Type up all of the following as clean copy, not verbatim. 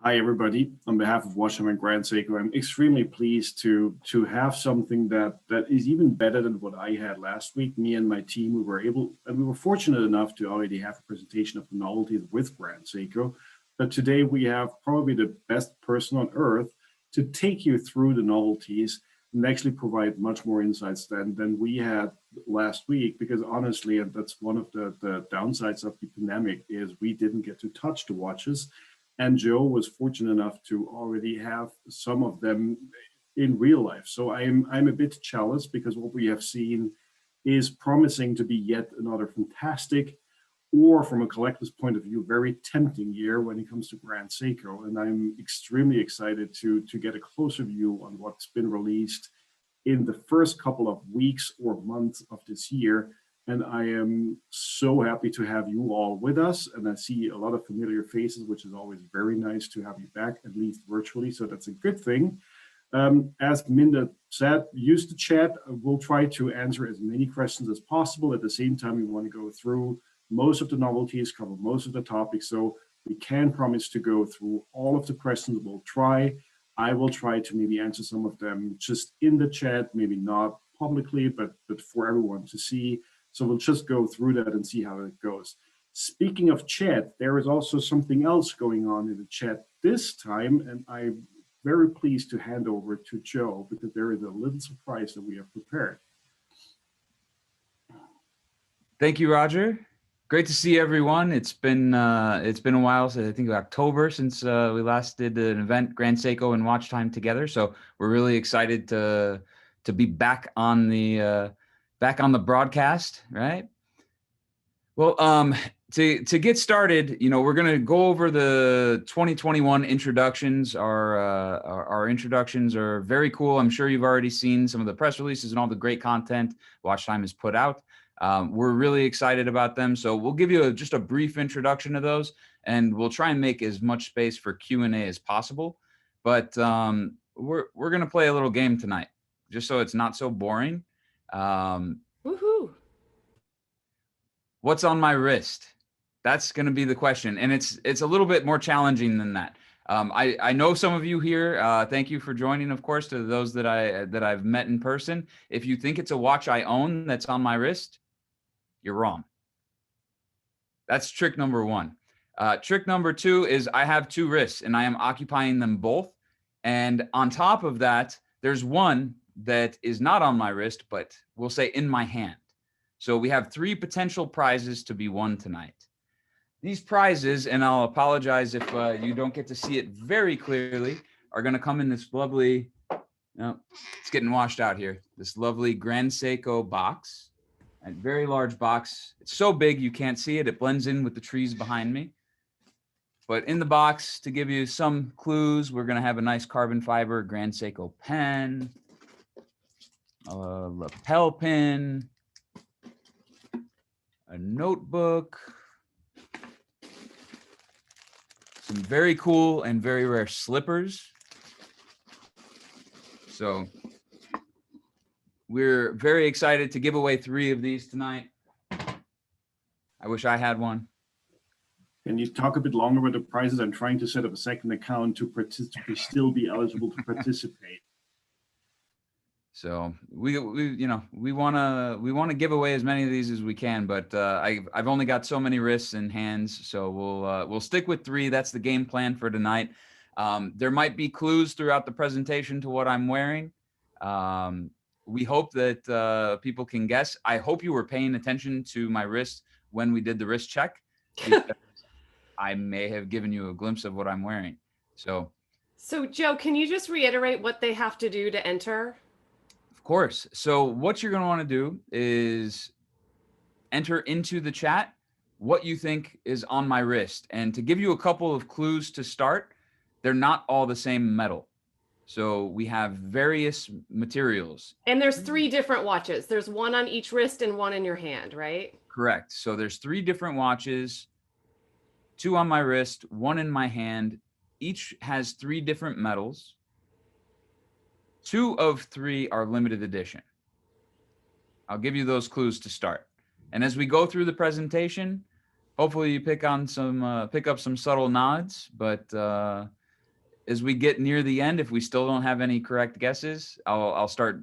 Hi, everybody. On behalf of WatchTime and Grand Seiko, I'm extremely pleased to have something that is even better than what I had last week. Me and my team, we were fortunate enough to already have a presentation of the novelties with Grand Seiko. But today we have probably the best person on earth to take you through the novelties and actually provide much more insights than we had last week. Because honestly, and that's one of the downsides of the pandemic, is we didn't get to touch the watches. And Joe was fortunate enough to already have some of them in real life. So I'm a bit jealous because what we have seen is promising to be yet another fantastic, or from a collector's point of view, very tempting year when it comes to Grand Seiko. And I'm extremely excited to get a closer view on what's been released in the first couple of weeks or months of this year. And I am so happy to have you all with us. And I see a lot of familiar faces, which is always very nice to have you back, at least virtually. So that's a good thing. As Minda said, use the chat. We'll try to answer as many questions as possible. At the same time, we want to go through most of the novelties, cover most of the topics. So we can promise to go through all of the questions. We'll try. I will try to maybe answer some of them just in the chat, maybe not publicly, but for everyone to see. So we'll just go through that and see how it goes. Speaking of chat, there is also something else going on in the chat this time, and I'm very pleased to hand over to Joe because there is a little surprise that we have prepared. Thank you, Roger. Great to see everyone. It's been a while, so I think October since we last did an event, Grand Seiko and WatchTime together. So we're really excited to be back on the broadcast, right? Well, to get started, we're gonna go over the 2021 introductions. Our introductions are very cool. I'm sure you've already seen some of the press releases and all the great content WatchTime has put out. We're really excited about them. So we'll give you just a brief introduction to those, and we'll try and make as much space for Q&A as possible. But we're gonna play a little game tonight, just so it's not so boring. Woohoo! What's on my wrist? That's going to be the question, and it's a little bit more challenging than that. I know some of you here. Thank you for joining, of course, to those that I've met in person. If you think it's a watch I own that's on my wrist, you're wrong. That's trick number one. Trick number two is I have two wrists, and I am occupying them both. And on top of that, there's one that is not on my wrist, but we'll say in my hand. So we have three potential prizes to be won tonight. These prizes, and I'll apologize if you don't get to see it very clearly, are going to come in this lovely, it's getting washed out here, this lovely Grand Seiko box, a very large box. It's so big you can't see it. It blends in with the trees behind me. But in the box, to give you some clues, we're going to have a nice carbon fiber Grand Seiko pen, a lapel pin, a notebook, some very cool and very rare slippers. So we're very excited to give away three of these tonight. I wish I had one. Can you talk a bit longer about the prizes? I'm trying to set up a second account to still be eligible to participate. So we want to give away as many of these as we can, but I've only got so many wrists and hands, so we'll stick with three. That's the game plan for tonight. There might be clues throughout the presentation to what I'm wearing. We hope that people can guess. I hope you were paying attention to my wrist when we did the wrist check, because I may have given you a glimpse of what I'm wearing. So Joe, can you just reiterate what they have to do to enter? Of course. So what you're going to want to do is enter into the chat what you think is on my wrist. And to give you a couple of clues to start, they're not all the same metal. So we have various materials. And there's three different watches. There's one on each wrist and one in your hand, right? Correct. So there's three different watches, two on my wrist, one in my hand. Each has three different metals. Two of three are limited edition. I'll give you those clues to start. And as we go through the presentation, hopefully you pick up some subtle nods, but as we get near the end, if we still don't have any correct guesses, I'll start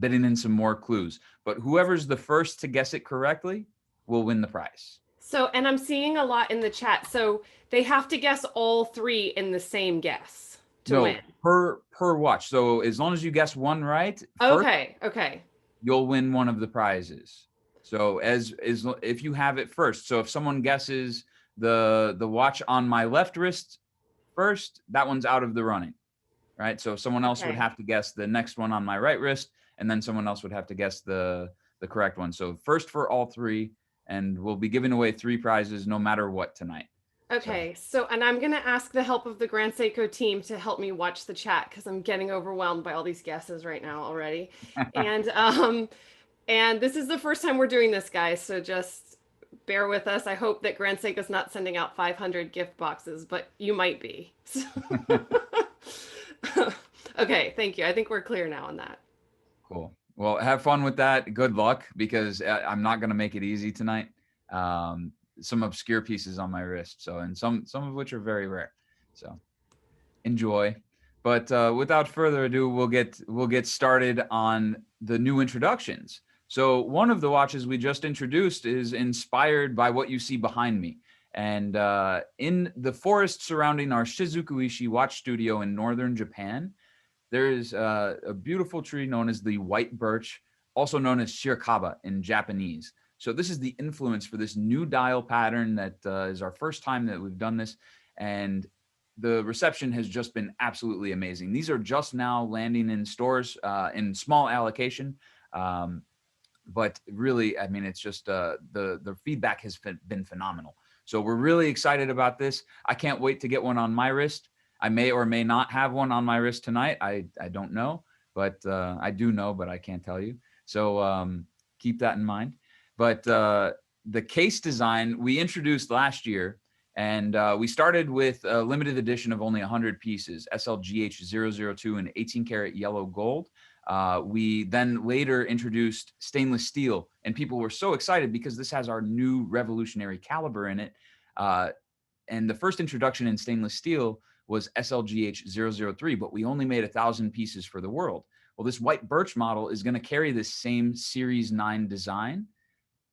bidding in some more clues. But whoever's the first to guess it correctly will win the prize. So, and I'm seeing a lot in the chat. So they have to guess all three in the same guess to No, win. per watch. So as long as you guess one right, first, Okay. Okay. you'll win one of the prizes. So as if you have it first. So if someone guesses the watch on my left wrist first, that one's out of the running, right? So someone else would Okay. have to guess the next one on my right wrist, and then someone else would have to guess the correct one. So first for all three, and we'll be giving away 3 prizes no matter what tonight. Okay. So, and I'm going to ask the help of the Grand Seiko team to help me watch the chat because I'm getting overwhelmed by all these guesses right now already. And this is the first time we're doing this, guys. So just bear with us. I hope that Grand Seiko's not sending out 500 gift boxes, but you might be. Okay, thank you. I think we're clear now on that. Cool. Well, have fun with that. Good luck, because I'm not going to make it easy tonight. Some obscure pieces on my wrist, so, and some of which are very rare. So enjoy. But without further ado, we'll get started on the new introductions. So one of the watches we just introduced is inspired by what you see behind me. And in the forest surrounding our Shizukuishi watch studio in northern Japan, there is a beautiful tree known as the white birch, also known as shirkaba in Japanese. So this is the influence for this new dial pattern that is our first time that we've done this. And the reception has just been absolutely amazing. These are just now landing in stores in small allocation. But really, I mean, it's just the feedback has been phenomenal. So we're really excited about this. I can't wait to get one on my wrist. I may or may not have one on my wrist tonight. I don't know, but I do know, but I can't tell you. So keep that in mind. But the case design we introduced last year, and we started with a limited edition of only 100 pieces, SLGH002 in 18 karat yellow gold. We then later introduced stainless steel, and people were so excited because this has our new revolutionary caliber in it. And the first introduction in stainless steel was SLGH003, but we only made 1,000 pieces for the world. Well, this white birch model is going to carry this same Series 9 design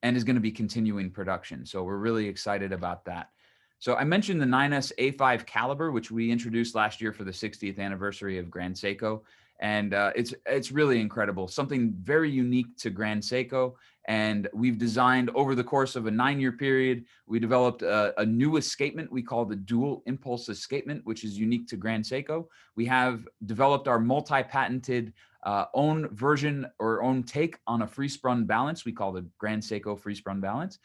and is going to be continuing production. So we're really excited about that. So I mentioned the 9S A5 caliber, which we introduced last year for the 60th anniversary of Grand Seiko. And it's really incredible, something very unique to Grand Seiko. And we've designed over the course of a 9-year period, we developed a new escapement we call the dual impulse escapement, which is unique to Grand Seiko. We have developed our multi-patented own version or own take on a free sprung balance. We call the Grand Seiko free sprung balance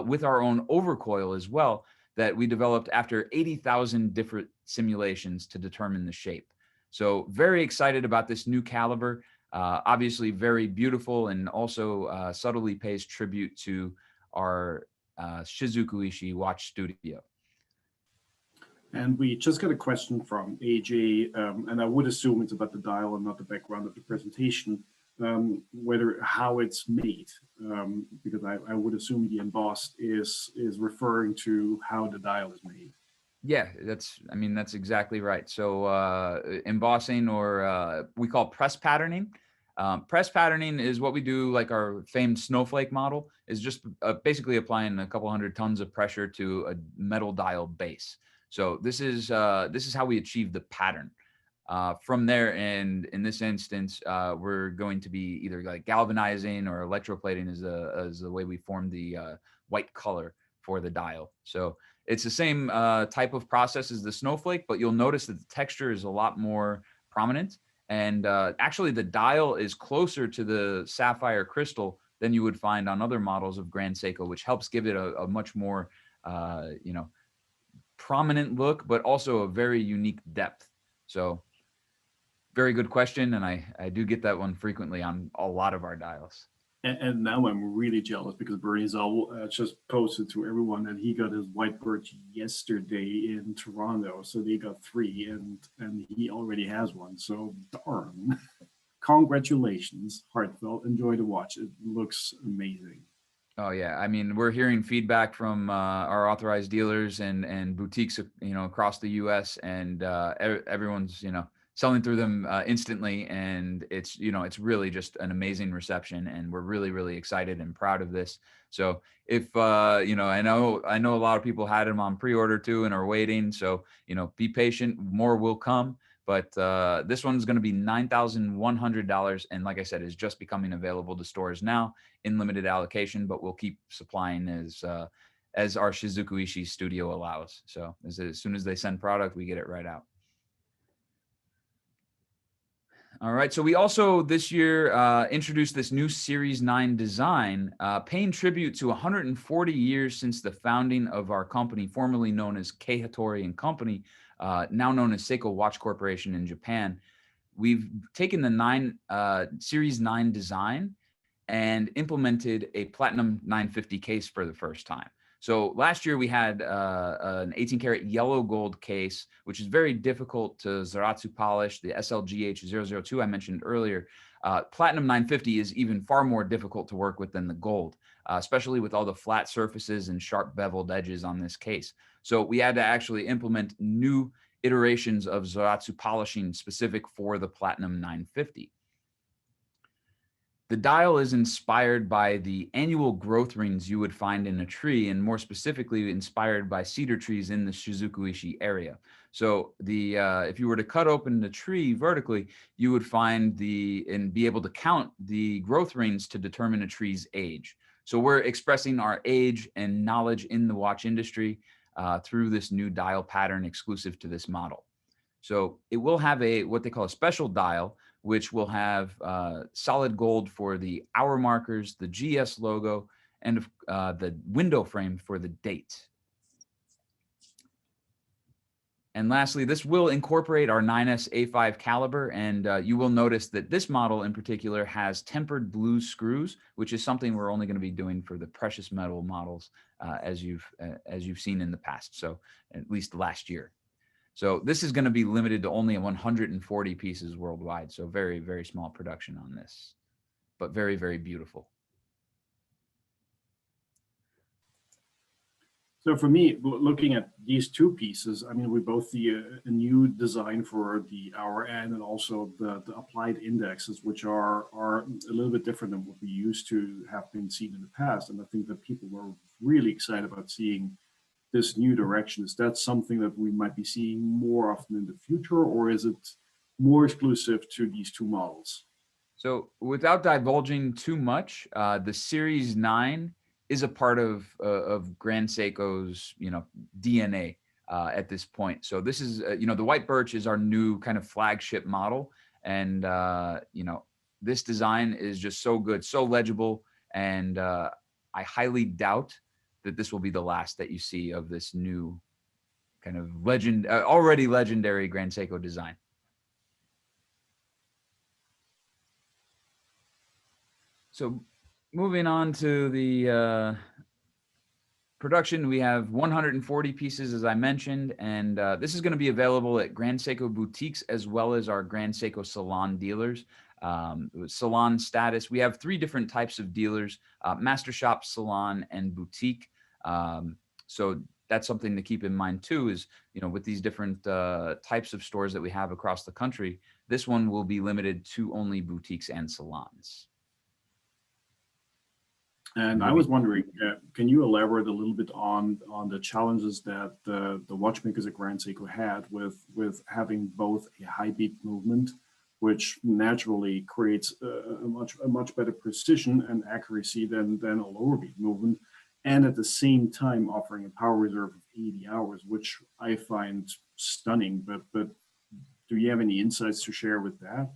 with our own overcoil as well, that we developed after 80,000 different simulations to determine the shape. So very excited about this new caliber. Obviously very beautiful, and also subtly pays tribute to our Shizukuishi watch studio. And we just got a question from AJ, and I would assume it's about the dial and not the background of the presentation, how it's made, because I would assume the embossed is referring to how the dial is made. Yeah, that's exactly right. So embossing, or we call press patterning. Press patterning is what we do, like our famed snowflake model, is just basically applying a couple hundred tons of pressure to a metal dial base. So this is how we achieve the pattern. From there, and in this instance, we're going to be either like galvanizing or electroplating as the way we form the white color for the dial. So it's the same type of process as the snowflake, but you'll notice that the texture is a lot more prominent. And actually, the dial is closer to the sapphire crystal than you would find on other models of Grand Seiko, which helps give it a much more, prominent look, but also a very unique depth. So very good question. And I do get that one frequently on a lot of our dials. And now I'm really jealous because Bernie Zoll just posted to everyone that he got his white birch yesterday in Toronto. So they got 3, and he already has one. So darn. Congratulations, heartfelt. Enjoy the watch. It looks amazing. Oh yeah, I mean, we're hearing feedback from our authorized dealers and boutiques, across the U.S. and everyone's selling through them instantly, and it's really just an amazing reception, and we're really really excited and proud of this. So if I know a lot of people had them on pre-order too and are waiting, so be patient, more will come. But this one's going to be $9,100, and like I said, is just becoming available to stores now in limited allocation, but we'll keep supplying as our Shizuku-ishi studio allows. So as soon as they send product, we get it right out. All right. So we also this year introduced this new Series 9 design, paying tribute to 140 years since the founding of our company, formerly known as Kei Hattori and Company, now known as Seiko Watch Corporation in Japan. We've taken the Series 9 design and implemented a Platinum 950 case for the first time. So last year we had an 18 karat yellow gold case, which is very difficult to Zaratsu polish. The SLGH002 I mentioned earlier. Platinum 950 is even far more difficult to work with than the gold, especially with all the flat surfaces and sharp beveled edges on this case. So we had to actually implement new iterations of Zaratsu polishing specific for the Platinum 950. The dial is inspired by the annual growth rings you would find in a tree, and more specifically inspired by cedar trees in the Shizuku-ishi area. So if you were to cut open the tree vertically, you would find and be able to count the growth rings to determine a tree's age. So we're expressing our age and knowledge in the watch industry through this new dial pattern exclusive to this model. So it will have what they call a special dial, which will have solid gold for the hour markers, the GS logo, and the window frame for the date. And lastly, this will incorporate our 9S A5 caliber, and you will notice that this model in particular has tempered blue screws, which is something we're only going to be doing for the precious metal models as you've seen in the past, so at least last year. So this is going to be limited to only 140 pieces worldwide. So very, very small production on this, but very, very beautiful. So for me, looking at these two pieces, I mean, we both see a new design for the hour and also the applied indexes, which are a little bit different than what we used to have been seen in the past. And I think that people were really excited about seeing this new direction. Is that something that we might be seeing more often in the future, or is it more exclusive to these two models? So without divulging too much, the Series 9 is a part of Grand Seiko's DNA at this point. So this is the white birch is our new kind of flagship model, and this design is just so good, so legible, and I highly doubt that this will be the last that you see of this new kind of already legendary Grand Seiko design. So moving on to the production, we have 140 pieces, as I mentioned, and this is going to be available at Grand Seiko boutiques as well as our Grand Seiko salon dealers. Salon status, we have 3 different types of dealers: master shop, salon, and boutique. So that's something to keep in mind too, is, with these different types of stores that we have across the country, this one will be limited to only boutiques and salons. And I was wondering, can you elaborate a little bit on the challenges that the watchmakers at Grand Seiko had with having both a high beat movement, which naturally creates a much better precision and accuracy than a lower beat movement, and at the same time offering a power reserve of 80 hours, which I find stunning. But do you have any insights to share with that?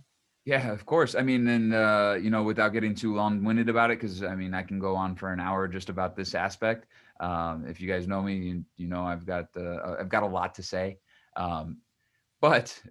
Yeah, of course. I mean, and without getting too long-winded about it, because I mean, I can go on for an hour just about this aspect. If you guys know me, you know I've got a lot to say. But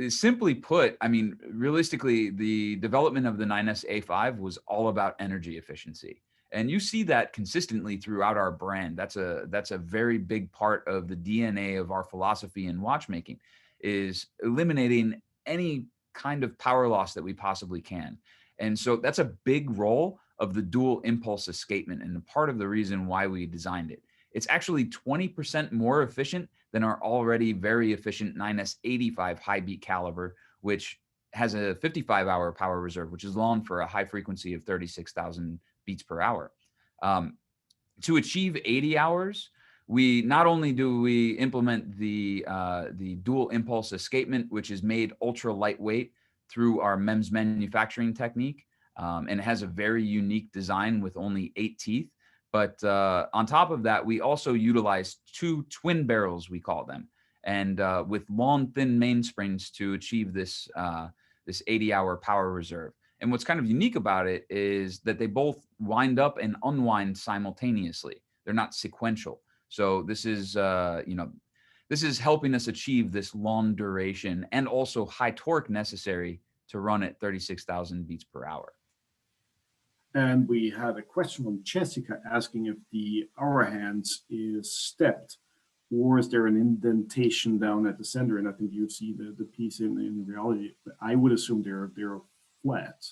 simply put, I mean, realistically, the development of the 9S A5 was all about energy efficiency. And you see that consistently throughout our brand. That's a very big part of the DNA of our philosophy in watchmaking, is eliminating any kind of power loss that we possibly can. And so that's a big role of the dual impulse escapement, and part of the reason why we designed it. It's actually 20% more efficient than our already very efficient 9S85 high beat caliber, which has a 55-hour power reserve, which is long for a high frequency of 36,000 beats per hour. To achieve 80 hours, we not only do we implement the dual impulse escapement, which is made ultra lightweight through our MEMS manufacturing technique, and it has a very unique design with only 8 teeth. But on top of that, we also utilize 2 twin barrels, we call them, and with long, thin mainsprings to achieve this 80-hour power reserve. And what's kind of unique about it is that they both wind up and unwind simultaneously. They're not sequential. So this is, this is helping us achieve this long duration and also high torque necessary to run at 36,000 beats per hour. And we had a question from Jessica asking if the hour hands is stepped, or is there an indentation down at the center? And I think you see the piece in reality. I would assume they're flat.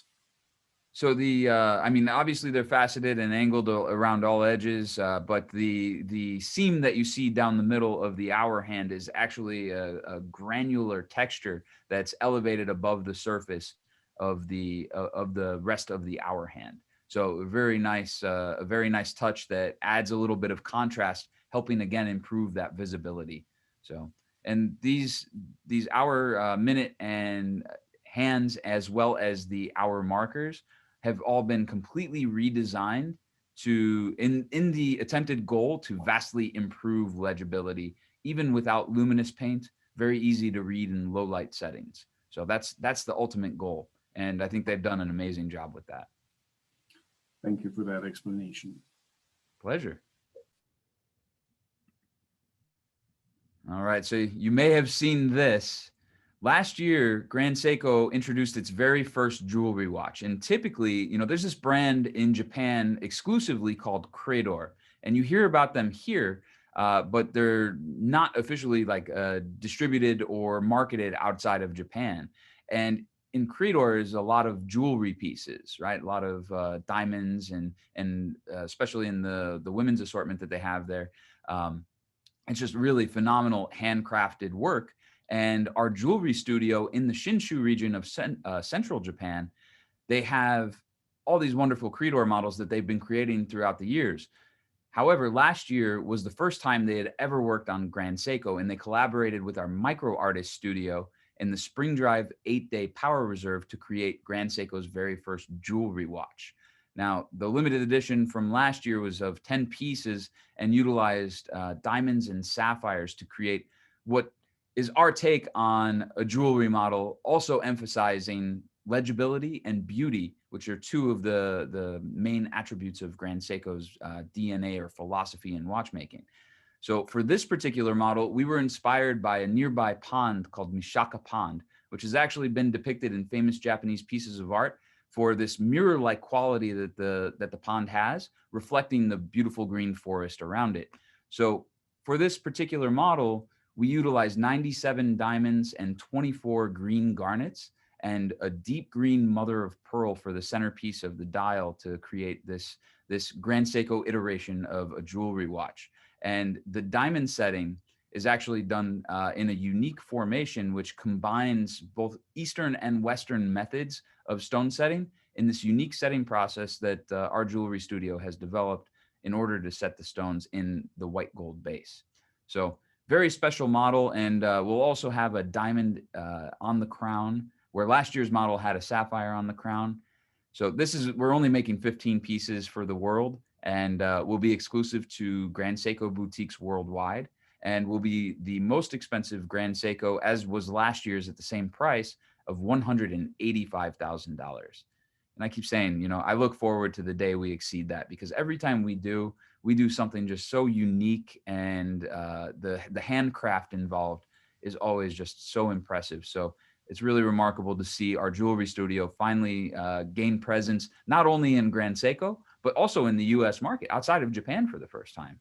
So I mean, obviously they're faceted and angled around all edges, but the seam that you see down the middle of the hour hand is actually a granular texture that's elevated above the surface of the rest of the hour hand. So a very nice touch that adds a little bit of contrast, helping again improve that visibility. So, and these hour, minute, and hands, as well as the hour markers, have all been completely redesigned in the attempted goal to vastly improve legibility, even without luminous paint. Very easy to read in low light settings. So that's the ultimate goal, and I think they've done an amazing job with that. Thank you for that explanation. Pleasure. All right, so you may have seen this. Last year, Grand Seiko introduced its very first jewelry watch. And typically, there's this brand in Japan exclusively called Curator. And you hear about them here, but they're not officially distributed or marketed outside of Japan. And in Curator is a lot of jewelry pieces, right? A lot of diamonds and especially in the women's assortment that they have there. It's just really phenomenal handcrafted work. And our jewelry studio in the Shinshu region of central Japan, they have all these wonderful Curator models that they've been creating throughout the years. However, last year was the first time they had ever worked on Grand Seiko, and they collaborated with our micro artist studio in the Spring Drive 8-day power reserve to create Grand Seiko's very first jewelry watch. Now, the limited edition from last year was of 10 pieces and utilized diamonds and sapphires to create what is our take on a jewelry model, also emphasizing legibility and beauty, which are 2 of the main attributes of Grand Seiko's DNA or philosophy in watchmaking. So for this particular model, we were inspired by a nearby pond called Mishaka Pond, which has actually been depicted in famous Japanese pieces of art for this mirror-like quality that the pond has, reflecting the beautiful green forest around it. So for this particular model, we utilized 97 diamonds and 24 green garnets and a deep green mother of pearl for the centerpiece of the dial to create this Grand Seiko iteration of a jewelry watch. And the diamond setting is actually done in a unique formation, which combines both Eastern and Western methods of stone setting in this unique setting process that our jewelry studio has developed in order to set the stones in the white gold base. So very special model. And we'll also have a diamond on the crown, where last year's model had a sapphire on the crown. So we're only making 15 pieces for the world, and will be exclusive to Grand Seiko boutiques worldwide, and will be the most expensive Grand Seiko, as was last year's at the same price, of $185,000. And I keep saying, I look forward to the day we exceed that, because every time we do something just so unique, and the handcraft involved is always just so impressive. So it's really remarkable to see our jewelry studio finally gain presence, not only in Grand Seiko, but also in the US market outside of Japan for the first time.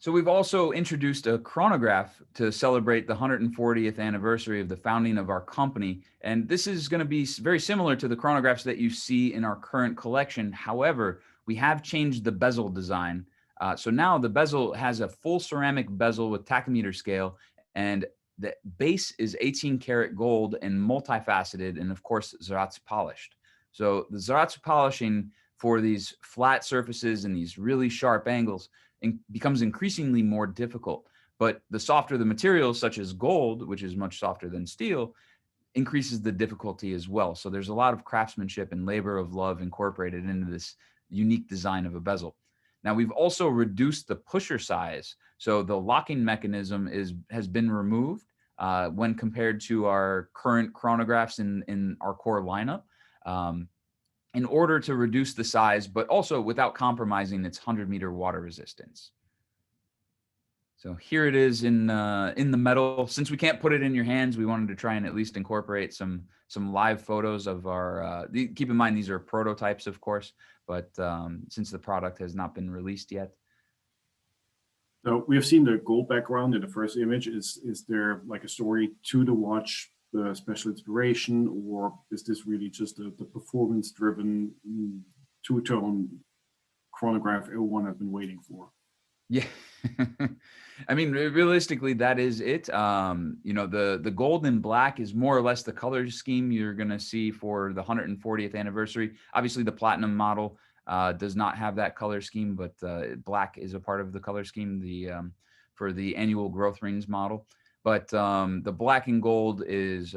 So we've also introduced a chronograph to celebrate the 140th anniversary of the founding of our company. And this is going to be very similar to the chronographs that you see in our current collection. However, we have changed the bezel design. So now the bezel has a full ceramic bezel with tachymeter scale, and the base is 18 karat gold and multifaceted, and of course, Zeratz polished. So the Zeratz polishing for these flat surfaces and these really sharp angles becomes increasingly more difficult. But the softer the materials, such as gold, which is much softer than steel, increases the difficulty as well. So there's a lot of craftsmanship and labor of love incorporated into this unique design of a bezel. Now we've also reduced the pusher size. So the locking mechanism has been removed when compared to our current chronographs in our core lineup. In order to reduce the size, but also without compromising its 100-meter water resistance. So here it is in the metal. Since we can't put it in your hands, we wanted to try and at least incorporate some live photos of our, keep in mind, these are prototypes, of course, but since the product has not been released yet. So we have seen the gold background in the first image. Is there like a story to the watch, the special inspiration, or is this really just the performance-driven two-tone chronograph everyone has been waiting for? Yeah, I mean, realistically, that is it. You know, the gold and black is more or less the color scheme you're going to see for the 140th anniversary. Obviously, the platinum model does not have that color scheme, but black is a part of the color scheme for the annual growth rings model. But the black and gold is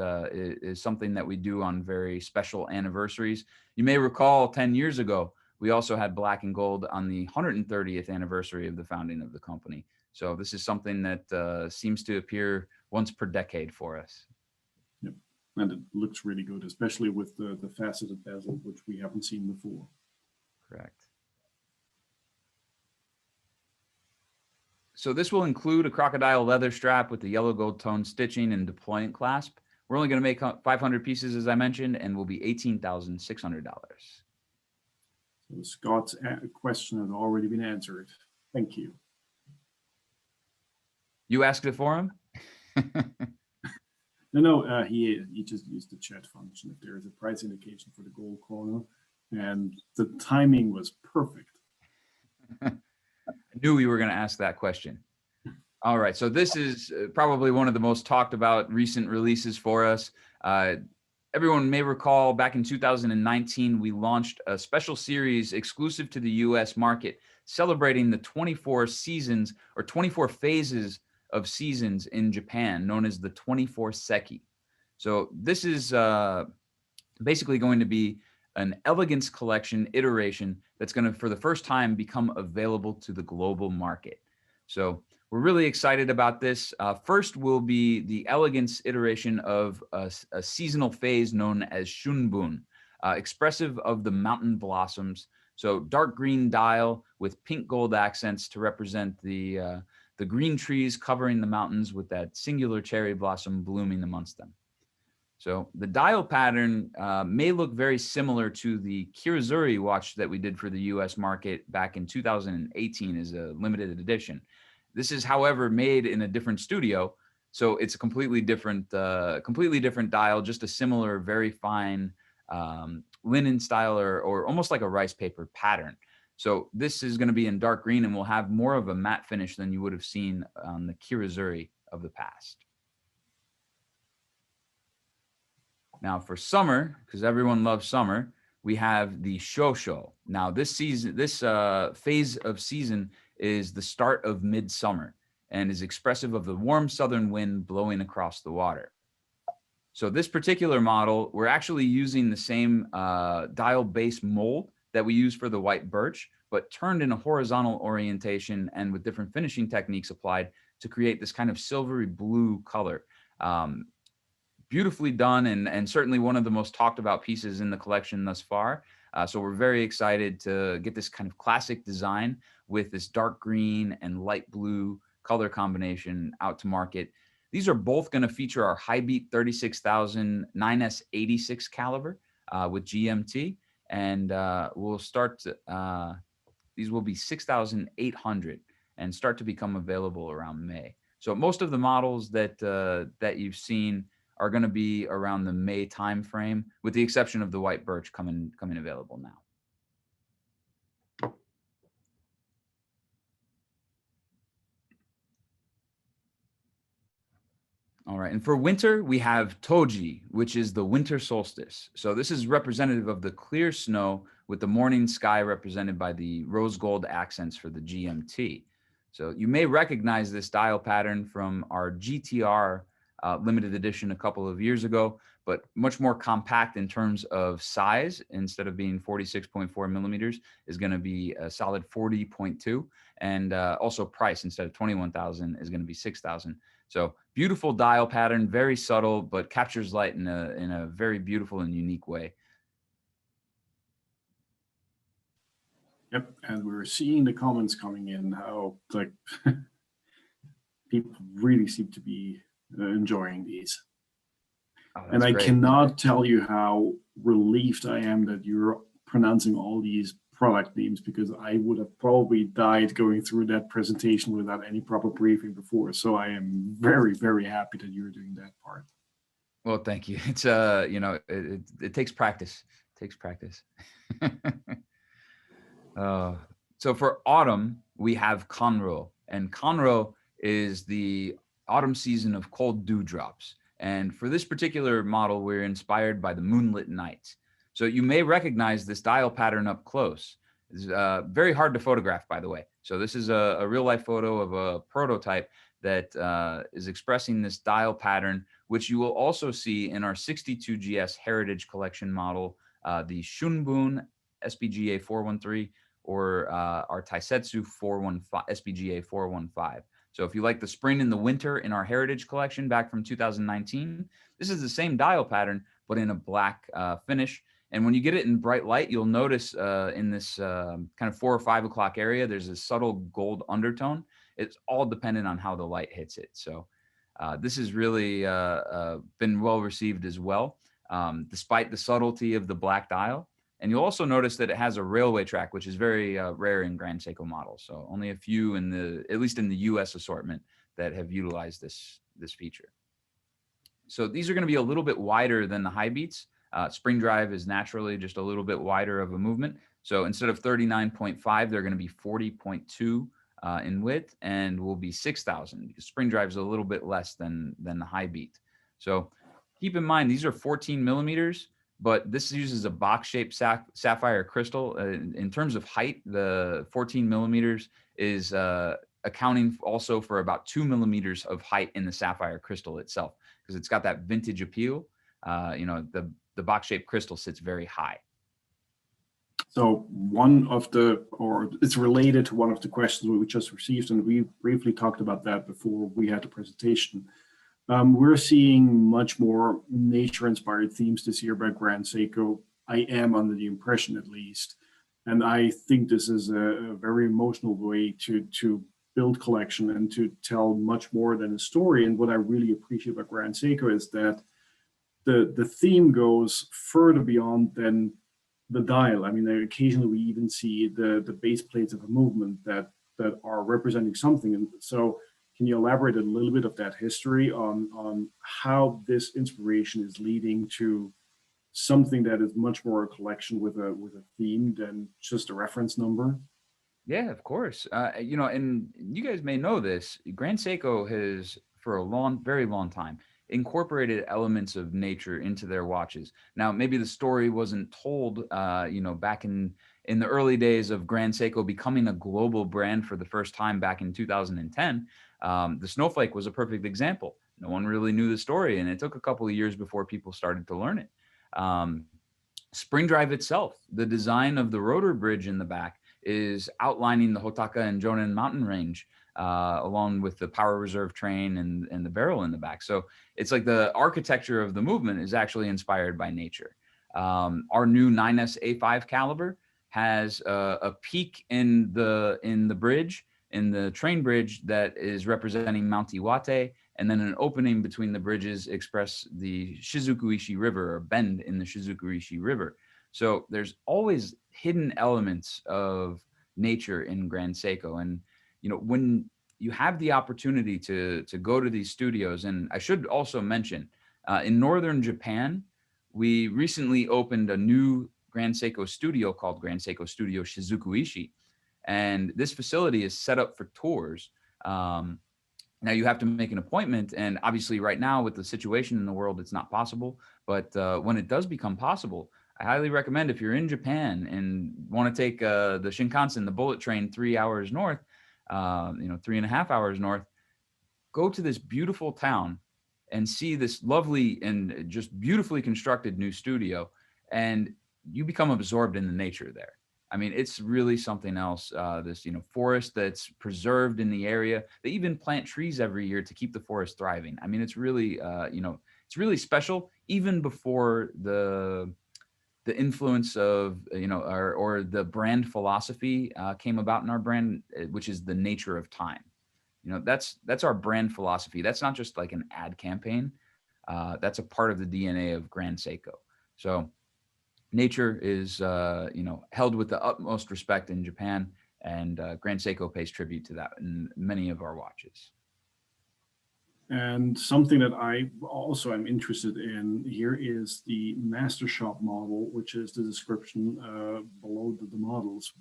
something that we do on very special anniversaries. You may recall 10 years ago, we also had black and gold on the 130th anniversary of the founding of the company. So this is something that seems to appear once per decade for us. Yep, and it looks really good, especially with the faceted bezel, which we haven't seen before. Correct. So this will include a crocodile leather strap with the yellow gold tone stitching and deployant clasp. We're only going to make 500 pieces, as I mentioned, and will be $18,600. So Scott's question has already been answered. Thank you. You asked it for him? No, he just used the chat function. If there is a price indication for the gold corner, and the timing was perfect. I knew you were going to ask that question. All right, so this is probably one of the most talked about recent releases for us. Everyone may recall back in 2019, we launched a special series exclusive to the US market, celebrating the 24 seasons or 24 phases of seasons in Japan, known as the 24 Seki. So this is basically going to be an elegance collection iteration that's going to, for the first time, become available to the global market. So we're really excited about this. First will be the elegance iteration of a seasonal phase known as Shunbun, expressive of the mountain blossoms. So dark green dial with pink gold accents to represent the green trees covering the mountains with that singular cherry blossom blooming amongst them. So the dial pattern may look very similar to the Kiruzuri watch that we did for the US market back in 2018 as a limited edition. This is, however, made in a different studio. So it's a completely different dial, just a similar, very fine linen style or almost like a rice paper pattern. So this is going to be in dark green and will have more of a matte finish than you would have seen on the Kiruzuri of the past. Now for summer, because everyone loves summer, we have the Shosho. Now this phase of season is the start of midsummer and is expressive of the warm southern wind blowing across the water. So this particular model, we're actually using the same dial base mold that we use for the white birch, but turned in a horizontal orientation and with different finishing techniques applied to create this kind of silvery blue color. Beautifully done and certainly one of the most talked about pieces in the collection thus far. So we're very excited to get this kind of classic design with this dark green and light blue color combination out to market. These are both going to feature our high beat 36,000 9S86 caliber with GMT, and we'll start. These will be 6,800, and start to become available around May. So most of the models that you've seen are going to be around the May timeframe, with the exception of the white birch coming available now. All right, and for winter, we have Toji, which is the winter solstice. So this is representative of the clear snow, with the morning sky represented by the rose gold accents for the GMT. So you may recognize this dial pattern from our GTR limited edition a couple of years ago, but much more compact in terms of size. Instead of being 46.4 millimeters, is going to be a solid 40.2, and also price, instead of 21,000, is going to be 6,000. So beautiful dial pattern, very subtle, but captures light in a very beautiful and unique way. Yep, and we're seeing the comments coming in, how like people really seem to be enjoying these. Oh, and I great. cannot tell you how relieved I am that you're pronouncing all these product names, because I would have probably died going through that presentation without any proper briefing before. So I am very, very happy that you're doing that part. Well, thank you. It's you know, it takes practice. It takes practice. So for autumn, we have Conroe, and Conroe is the autumn season of cold dewdrops. And for this particular model, we're inspired by the moonlit nights. So you may recognize this dial pattern up close. It's very hard to photograph, by the way. So this is a real life photo of a prototype that is expressing this dial pattern, which you will also see in our 62GS Heritage Collection model, the Shunbun SPGA 413, or our Taisetsu 415, SPGA 415. So if you like the spring and the winter in our Heritage Collection back from 2019, this is the same dial pattern, but in a black finish. And when you get it in bright light, you'll notice in this kind of 4 or 5 o'clock area, there's a subtle gold undertone. It's all dependent on how the light hits it. So this has really been well received as well, despite the subtlety of the black dial. And you'll also notice that it has a railway track, which is very rare in Grand Seiko models. So only a few at least in the US assortment, that have utilized this feature. So these are going to be a little bit wider than the high beats. Spring drive is naturally just a little bit wider of a movement. So instead of 39.5, they're going to be 40.2 in width, and will be 6,000, because spring drive is a little bit less than the high beat. So keep in mind, these are 14 millimeters, but this uses a box-shaped sapphire crystal. In terms of height, the 14 millimeters is accounting also for about 2 millimeters of height in the sapphire crystal itself, because it's got that vintage appeal. You know, the box-shaped crystal sits very high. So it's related to one of the questions we just received, and we briefly talked about that before we had the presentation. We're seeing much more nature-inspired themes this year by Grand Seiko. I am under the impression, at least, and I think this is a very emotional way to build collection and to tell much more than a story. And what I really appreciate about Grand Seiko is that the theme goes further beyond than the dial. I mean, occasionally we even see the base plates of a movement that are representing something. And so, can you elaborate a little bit of that history on how this inspiration is leading to something that is much more a collection with a theme than just a reference number? Yeah, of course. You know, and you guys may know this, Grand Seiko has, for a very long time, incorporated elements of nature into their watches. Now, maybe the story wasn't told, you know, back in the early days of Grand Seiko becoming a global brand for the first time back in 2010. The snowflake was a perfect example. No one really knew the story, and it took a couple of years before people started to learn it. Spring drive itself, the design of the rotor bridge in the back, is outlining the Hotaka and Jonan mountain range, along with the power reserve train and the barrel in the back. So it's like the architecture of the movement is actually inspired by nature. Our new 9S A5 caliber has a peak in the bridge, in the train bridge, that is representing Mount Iwate, and then an opening between the bridges express the Shizuku-ishi River, or bend in the Shizuku-ishi River. So there's always hidden elements of nature in Grand Seiko. And, when you have the opportunity to go to these studios, and I should also mention, in northern Japan, we recently opened a new Grand Seiko studio called Grand Seiko Studio Shizukuishi, and this facility is set up for tours. Now you have to make an appointment, and obviously right now with the situation in the world, it's not possible. But when it does become possible, I highly recommend, if you're in Japan and want to take the Shinkansen, the bullet train, 3 hours north, 3.5 hours north, go to this beautiful town and see this lovely and just beautifully constructed new studio, and you become absorbed in the nature there. I mean, it's really something else. This, forest that's preserved in the area. They even plant trees every year to keep the forest thriving. I mean, it's really, it's really special, even before the influence of, or the brand philosophy came about in our brand, which is the nature of time. That's our brand philosophy. That's not just like an ad campaign. That's a part of the DNA of Grand Seiko. So nature is, held with the utmost respect in Japan, and Grand Seiko pays tribute to that in many of our watches. And something that I also am interested in here is the Master Shop model, which is the description below the models.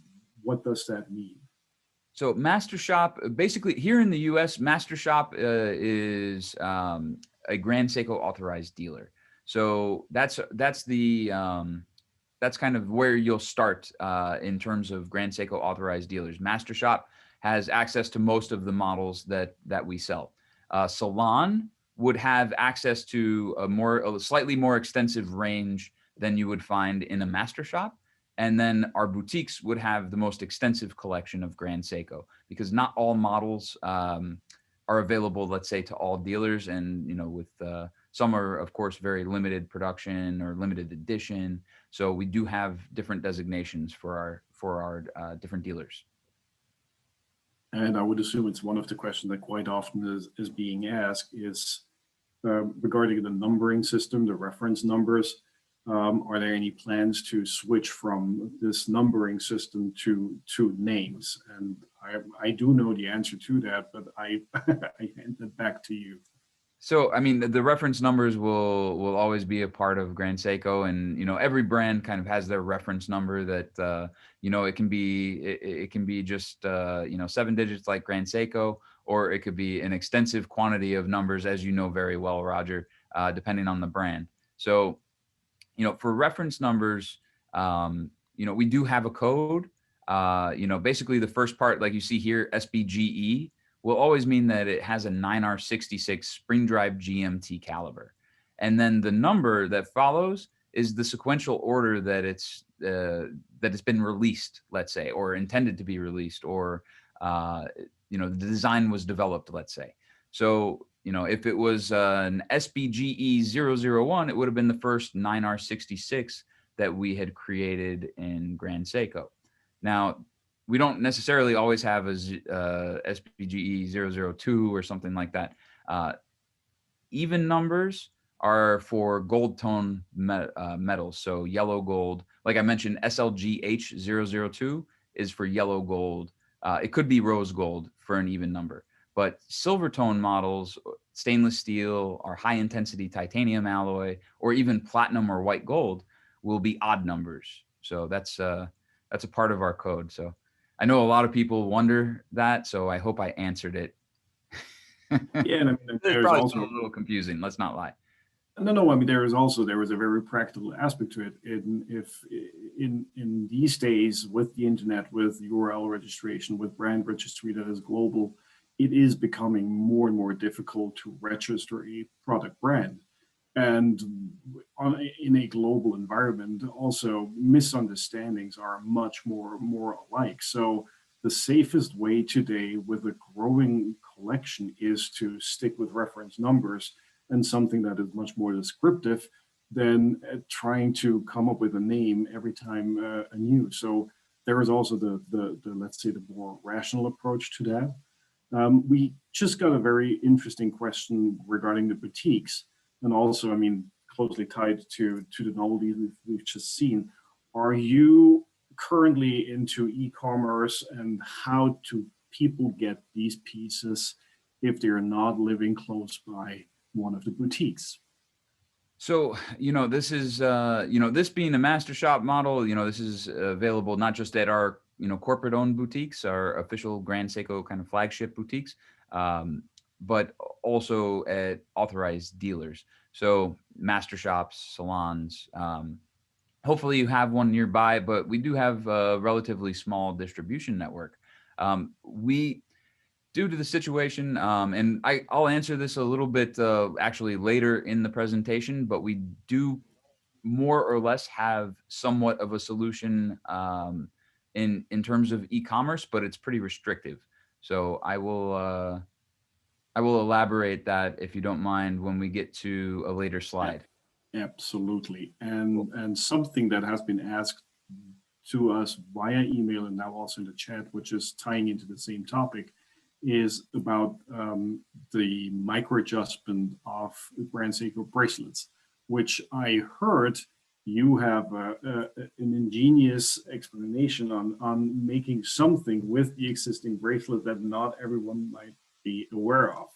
What does that mean? So Master Shop, basically here in the US, Master Shop is a Grand Seiko authorized dealer. So that's kind of where you'll start in terms of Grand Seiko authorized dealers. Master Shop has access to most of the models that we sell. Salon would have access to a slightly more extensive range than you would find in a Master Shop. And then our boutiques would have the most extensive collection of Grand Seiko, because not all models are available, let's say, to all dealers. And, with some are, of course, very limited production or limited edition. So we do have different designations for our different dealers. And I would assume it's one of the questions that quite often is being asked is regarding the numbering system, the reference numbers. Are there any plans to switch from this numbering system to names? And I do know the answer to that, but I hand it back to you. So, I mean, the reference numbers will always be a part of Grand Seiko, and every brand kind of has their reference number that it can be just 7 digits like Grand Seiko, or it could be an extensive quantity of numbers, as you know very well, Roger, depending on the brand. So, for reference numbers, we do have a code. Basically the first part, like you see here, SBGE, will always mean that it has a 9R66 spring drive GMT caliber. And then the number that follows is the sequential order that it's been released, let's say, or intended to be released, or the design was developed, let's say. So, if it was an SBGE 001, it would have been the first 9R66 that we had created in Grand Seiko. Now, we don't necessarily always have a SBGE 002 or something like that. Even numbers are for gold tone metals, so yellow gold. Like I mentioned, SLGH 002 is for yellow gold. It could be rose gold for an even number. But silver tone models, stainless steel, or high intensity titanium alloy, or even platinum or white gold will be odd numbers. So that's a part of our code. So I know a lot of people wonder that, so I hope I answered it. Yeah, and I mean, there's also a little confusing. Let's not lie. No. I mean, there was a very practical aspect to it. In these days, with the internet, with URL registration, with brand registry that is global, it is becoming more and more difficult to register a product brand. And in a global environment, also misunderstandings are much more alike. So the safest way today with a growing collection is to stick with reference numbers and something that is much more descriptive than trying to come up with a name every time anew. So there is also the let's say the more rational approach to that. We just got a very interesting question regarding the boutiques, and also, I mean, closely tied to the novelties we've just seen. Are you currently into e-commerce, and how do people get these pieces if they're not living close by one of the boutiques? So, this is, this being a master shop model, this is available not just at our, corporate owned boutiques, our official Grand Seiko kind of flagship boutiques, but also at authorized dealers. So master shops, salons, hopefully you have one nearby, but we do have a relatively small distribution network. We, due to the situation, and I'll answer this a little bit actually later in the presentation, but we do more or less have somewhat of a solution in terms of e-commerce, but it's pretty restrictive. So I will elaborate that, if you don't mind, when we get to a later slide. Absolutely. And something that has been asked to us via email and now also in the chat, which is tying into the same topic, is about the micro adjustment of Grand Seiko bracelets, which I heard you have an ingenious explanation on making something with the existing bracelet that not everyone might be aware of.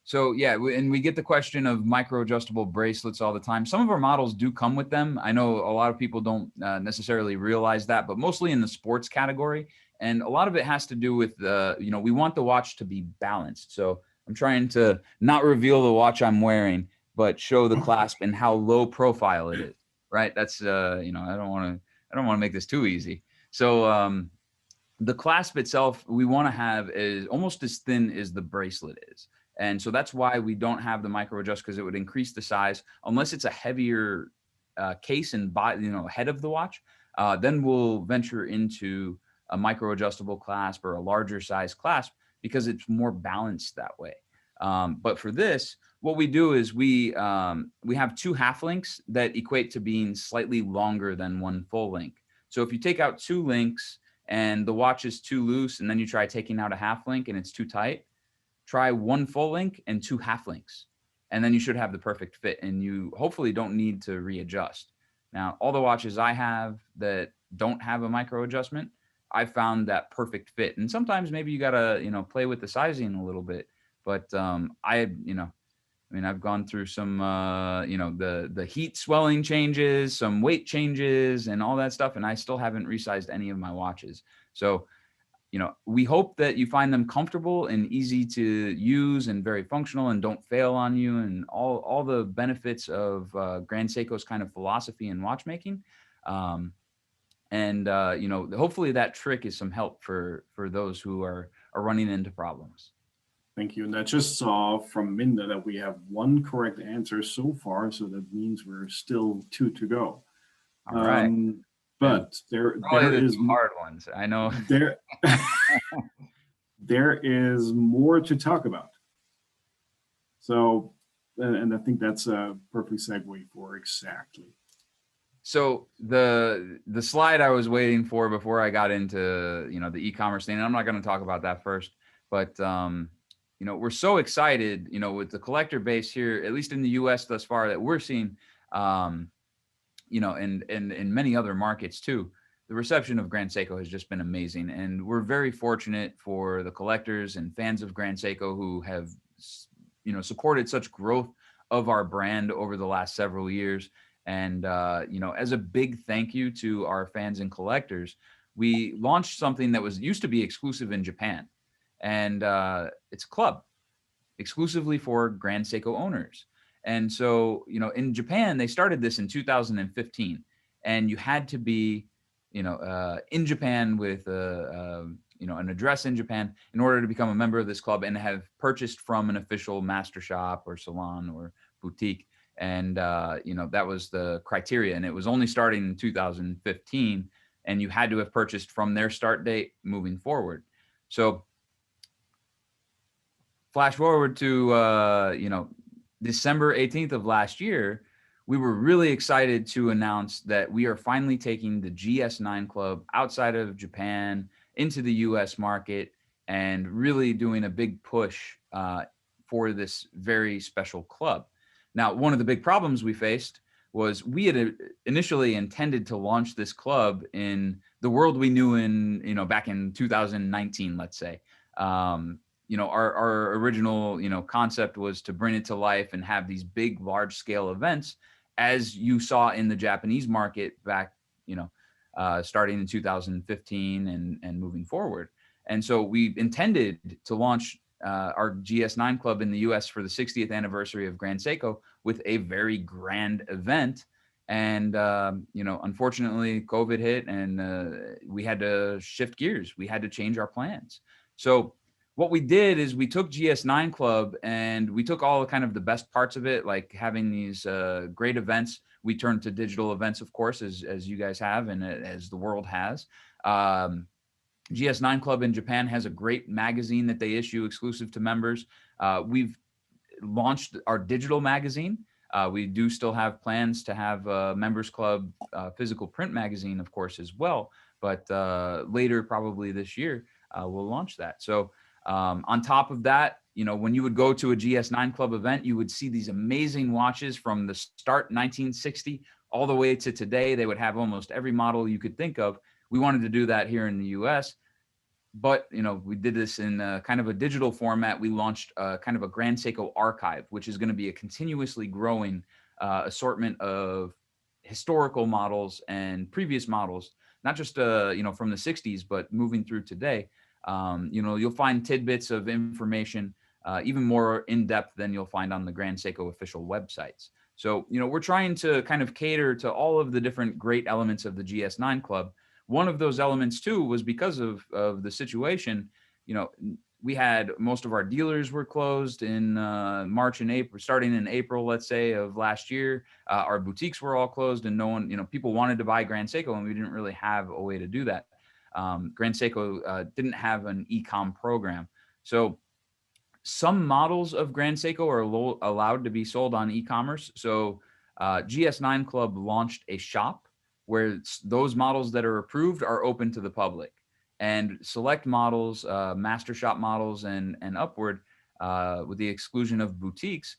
So yeah, and we get the question of micro adjustable bracelets all the time. Some of our models do come with them. I know a lot of people don't necessarily realize that, but mostly in the sports category. And a lot of it has to do with, we want the watch to be balanced. So I'm trying to not reveal the watch I'm wearing, but show the clasp and how low profile it is, right? That's, I don't want to make this too easy. So the clasp itself, we want to have is almost as thin as the bracelet is. And so that's why we don't have the micro adjust, because it would increase the size unless it's a heavier case and head of the watch. Then we'll venture into a micro adjustable clasp or a larger size clasp because it's more balanced that way. But for this, what we do is we have two half links that equate to being slightly longer than one full link. So if you take out two links and the watch is too loose, and then you try taking out a half link and it's too tight, try one full link and two half links, and then you should have the perfect fit, and you hopefully don't need to readjust. Now, all the watches I have that don't have a micro adjustment, I found that perfect fit. And sometimes maybe you gotta, play with the sizing a little bit. But I've gone through some, the heat swelling changes, some weight changes, and all that stuff, and I still haven't resized any of my watches. So, we hope that you find them comfortable and easy to use and very functional and don't fail on you, and all the benefits of Grand Seiko's kind of philosophy in watchmaking. Hopefully that trick is some help for those who are running into problems. Thank you. And I just saw from Minda that we have one correct answer so far, so that means we're still 2 to go. All right. But there is hard ones. I know. There is more to talk about. So, and I think that's a perfect segue for exactly. So the slide I was waiting for before I got into the e-commerce thing, and I'm not going to talk about that first, but we're so excited with the collector base here, at least in the U.S. thus far, that we're seeing. And in many other markets too, the reception of Grand Seiko has just been amazing. And we're very fortunate for the collectors and fans of Grand Seiko who have, supported such growth of our brand over the last several years. And, as a big thank you to our fans and collectors, we launched something that used to be exclusive in Japan. And it's a club exclusively for Grand Seiko owners. And so, in Japan, they started this in 2015, and you had to be, in Japan with an address in Japan in order to become a member of this club and have purchased from an official master shop or salon or boutique. And, that was the criteria, and it was only starting in 2015, and you had to have purchased from their start date moving forward. So flash forward to, December 18th of last year, we were really excited to announce that we are finally taking the GS9 Club outside of Japan into the US market and really doing a big push for this very special club. Now, one of the big problems we faced was we had initially intended to launch this club in the world we knew in, back in 2019, let's say. Our original, concept was to bring it to life and have these big, large scale events, as you saw in the Japanese market back, starting in 2015 and moving forward. And so we intended to launch our GS9 Club in the US for the 60th anniversary of Grand Seiko with a very grand event. And, unfortunately, COVID hit and we had to shift gears. We had to change our plans. So what we did is we took GS9 Club and we took all kind of the best parts of it, like having these great events. We turned to digital events, of course, as you guys have and as the world has. GS9 Club in Japan has a great magazine that they issue exclusive to members. We've launched our digital magazine. We do still have plans to have a members club physical print magazine, of course, as well. But later, probably this year, we'll launch that. So on top of that, when you would go to a GS9 Club event, you would see these amazing watches from the start 1960 all the way to today. They would have almost every model you could think of. We wanted to do that here in the US, but we did this in kind of a digital format. We launched kind of a Grand Seiko archive, which is going to be a continuously growing assortment of historical models and previous models, not just from the 60s, but moving through today. You'll find tidbits of information even more in depth than you'll find on the Grand Seiko official websites. So, we're trying to kind of cater to all of the different great elements of the GS9 Club. One of those elements too was because of the situation. We had most of our dealers were closed in March and April, starting in April, let's say, of last year. Our boutiques were all closed, and no one, people wanted to buy Grand Seiko, and we didn't really have a way to do that. Grand Seiko didn't have an e-com program. So some models of Grand Seiko are allowed to be sold on e-commerce. So GS9 Club launched a shop where those models that are approved are open to the public, and select models, master shop models and upward, with the exclusion of boutiques,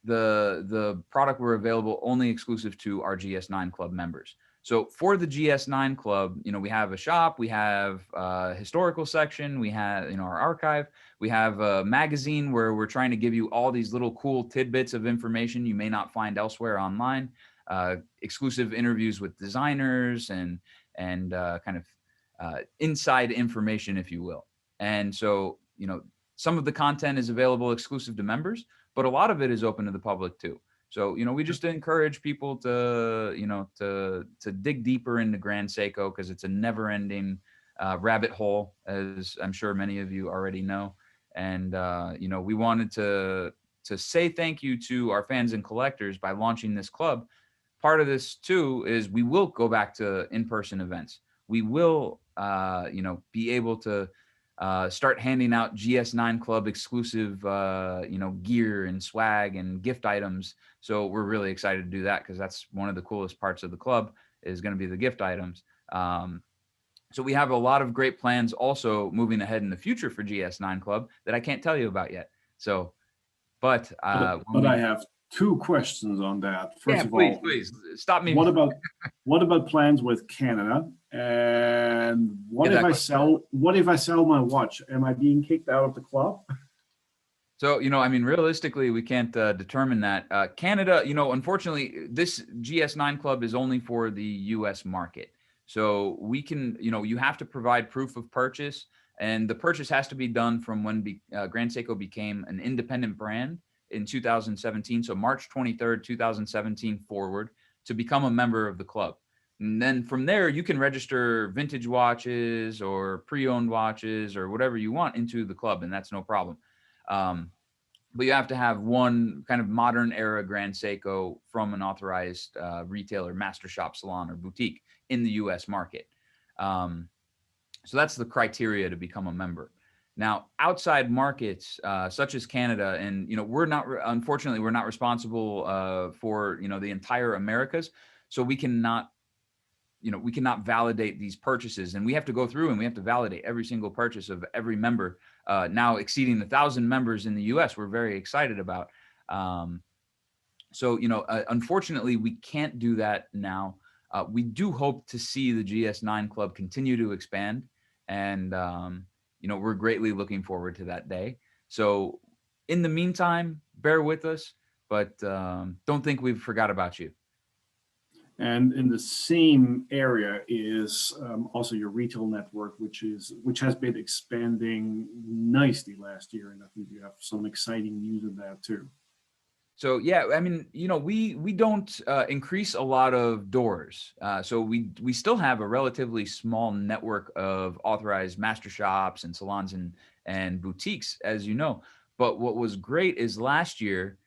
the product were available only exclusive to our GS9 Club members. So for the GS9 Club, we have a shop, we have a historical section, we have, our archive, we have a magazine where we're trying to give you all these little cool tidbits of information you may not find elsewhere online, exclusive interviews with designers and kind of inside information, if you will. And so, some of the content is available exclusive to members, but a lot of it is open to the public too. So, we just encourage people to, to dig deeper into Grand Seiko, because it's a never-ending rabbit hole, as I'm sure many of you already know. And, we wanted to say thank you to our fans and collectors by launching this club. Part of this too is we will go back to in-person events. We will, be able to start handing out GS9 Club exclusive, gear and swag and gift items. So we're really excited to do that, because that's one of the coolest parts of the club is going to be the gift items. So we have a lot of great plans also moving ahead in the future for GS9 Club that I can't tell you about yet. So, but I have two questions on that. First of all, please stop me. What about plans with Canada? And what if I sell my watch? Am I being kicked out of the club? So, realistically, we can't determine that. Canada, unfortunately, this GS9 Club is only for the US market. So we can, you have to provide proof of purchase, and the purchase has to be done from when Grand Seiko became an independent brand in 2017. So March 23rd, 2017 forward, to become a member of the club. And then from there, you can register vintage watches or pre-owned watches or whatever you want into the club, and that's no problem. But you have to have one kind of modern era Grand Seiko from an authorized retailer, master shop, salon, or boutique in the US market. So that's the criteria to become a member. Now, outside markets such as Canada, and unfortunately, we're not responsible for the entire Americas, so we cannot validate these purchases, and we have to go through and we have to validate every single purchase of every member. Now exceeding 1,000 members in the US, we're very excited about. So unfortunately, we can't do that now. We do hope to see the GS9 Club continue to expand, and we're greatly looking forward to that day. So in the meantime, bear with us, but don't think we've forgot about you. And in the same area is also your retail network, which has been expanding nicely last year, and I think you have some exciting news in that too. So yeah, I mean, we don't increase a lot of doors, so we still have a relatively small network of authorized master shops and salons and boutiques, as you know. But what was great is last year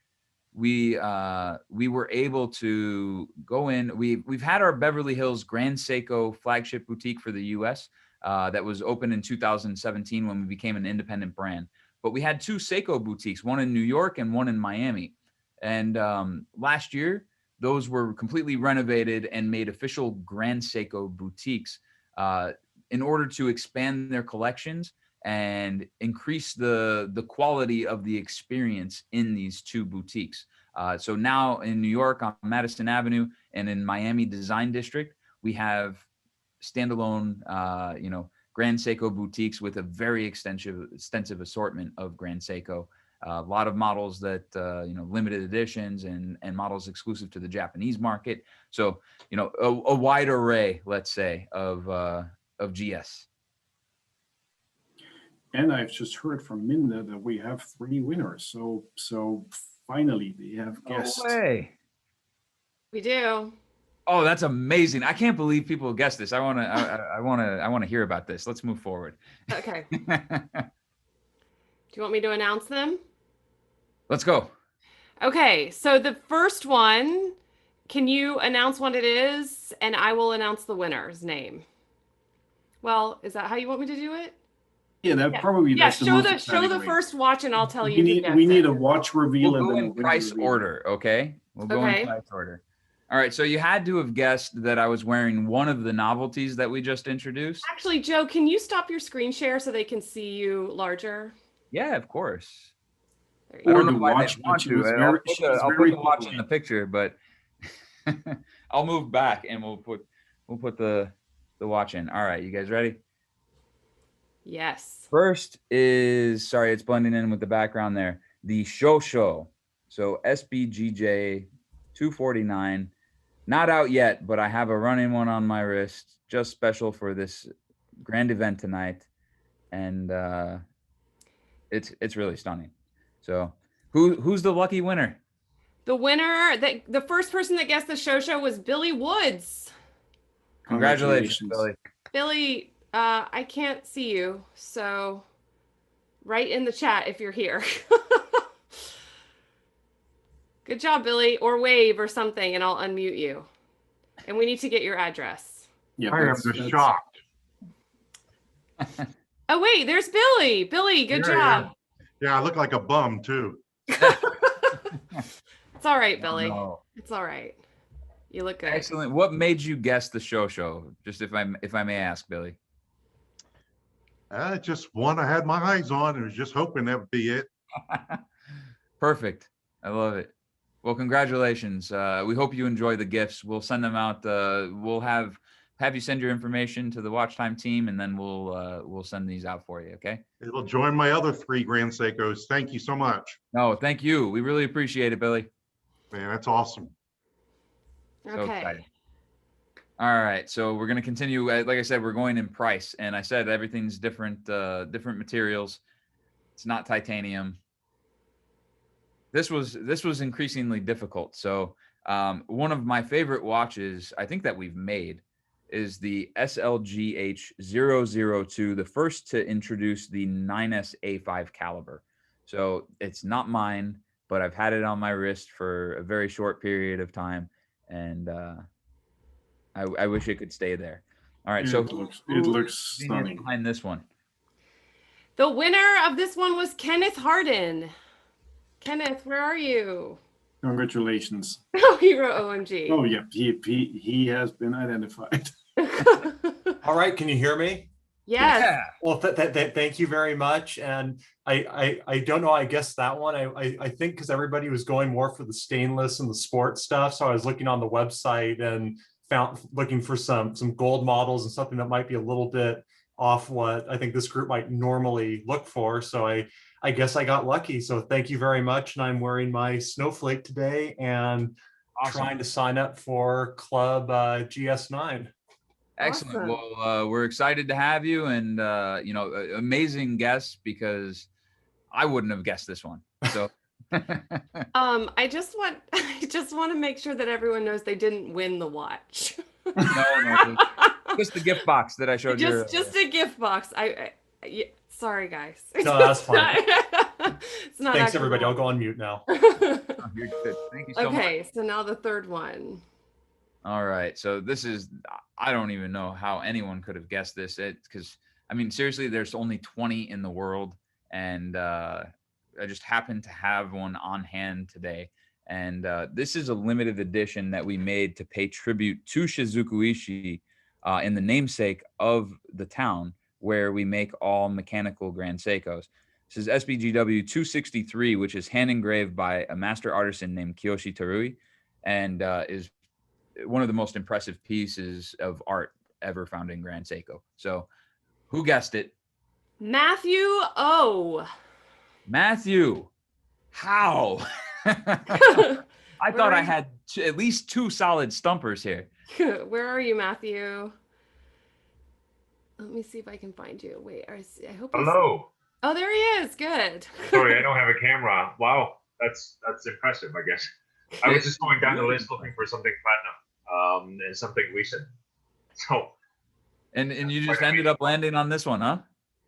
we were able to go in. We've had our Beverly Hills Grand Seiko flagship boutique for the U.S. That was open in 2017 when we became an independent brand. But we had two Seiko boutiques, one in New York and one in Miami. And last year, those were completely renovated and made official Grand Seiko boutiques in order to expand their collections and increase the quality of the experience in these two boutiques. So now in New York on Madison Avenue and in Miami Design District, we have standalone, Grand Seiko boutiques with a very extensive assortment of Grand Seiko. A lot of models that, limited editions and models exclusive to the Japanese market. So, a wide array, let's say, of GS. And I've just heard from Minda that we have 3 winners. So finally we have guessed. No way. We do. Oh, that's amazing. I can't believe people guessed this. I want to hear about this. Let's move forward. Okay. Do you want me to announce them? Let's go. Okay, so the first one, can you announce what it is? And I will announce the winner's name. Well, is that how you want me to do it? Yeah, that probably. Yeah, that's show the the first watch, and I'll tell you. We need a watch reveal. We'll and go then in price order, okay? We'll go in price order. All right, so you had to have guessed that I was wearing one of the novelties that we just introduced. Actually, Joe, can you stop your screen share so they can see you larger? Yeah, of course. I don't know why they want to. I'll put the watch in the picture, but I'll move back and we'll put the watch in. All right, you guys ready? Yes. First is, sorry, it's blending in with the background there. The Shosho. So SBGJ 249. Not out yet, but I have a running one on my wrist, just special for this grand event tonight. And it's really stunning. So who's the lucky winner? The winner, the first person that guessed the Shosho was Billy Woods. Congratulations, Billy. Billy, I can't see you, so write in the chat if you're here. Good job, Billy, or wave or something, and I'll unmute you. And we need to get your address. Yeah, I am just shocked. Oh, wait, there's Billy. Billy, good job. Yeah, I look like a bum, too. It's all right, Billy. No. It's all right. You look good. Excellent. What made you guess the Shosho? Just if I may ask, Billy. Just one I had my eyes on and was just hoping that would be it. Perfect. I love it. Well, congratulations. We hope you enjoy the gifts. We'll send them out. We'll have you send your information to the WatchTime team, and then we'll send these out for you. Okay. It'll join my other 3 Grand Seikos. Thank you so much. No, thank you. We really appreciate it, Billy. Man, that's awesome. So Okay. excited. All right, so we're gonna continue. Like I said, we're going in price, and I said everything's different, different materials. It's not titanium. This was increasingly difficult. So one of my favorite watches, I think that we've made, is the SLGH 002, the first to introduce the 9S A5 caliber. So it's not mine, but I've had it on my wrist for a very short period of time, and I wish it could stay there. All right, so it looks stunning behind this one. The winner of this one was Kenneth Harden. Kenneth, where are you? Congratulations. Oh, he wrote OMG. Oh yeah, he has been identified. All right, can you hear me? Yes. Yeah. Well, thank you very much. And I don't know, I guess that one, I think because everybody was going more for the stainless and the sports stuff. So I was looking on the website and looking for some gold models and something that might be a little bit off what I think this group might normally look for. So I guess I got lucky. So thank you very much. And I'm wearing my snowflake today and trying to sign up for Club GS9. Excellent. Awesome. Well, we're excited to have you, and amazing guess, because I wouldn't have guessed this one. So I just want to make sure that everyone knows they didn't win the watch. no, just the gift box that I showed you. Just a gift box. Yeah, sorry guys. No, that's fine. It's not Thanks actually everybody. I'll wrong. go on mute now. Oh, you're good. Thank you so much. Okay, so now the third one. All right. So this is, I don't even know how anyone could have guessed this, because I mean, seriously, there's only 20 in the world, and I just happened to have one on hand today. And this is a limited edition that we made to pay tribute to Shizuku-ishi in the namesake of the town where we make all mechanical Grand Seikos. This is SBGW 263, which is hand engraved by a master artisan named Kiyoshi Terui, and is one of the most impressive pieces of art ever found in Grand Seiko. So who guessed it? Matthew O. Matthew. How? I thought I had at least 2 solid stumpers here. Where are you, Matthew? Let me see if I can find you. Wait, I hope. Hello. Oh, there he is. Good. Sorry, I don't have a camera. Wow, that's impressive, I guess. I was just going down the list looking for something platinum, and something recent. So. And you just ended up landing on this one, huh?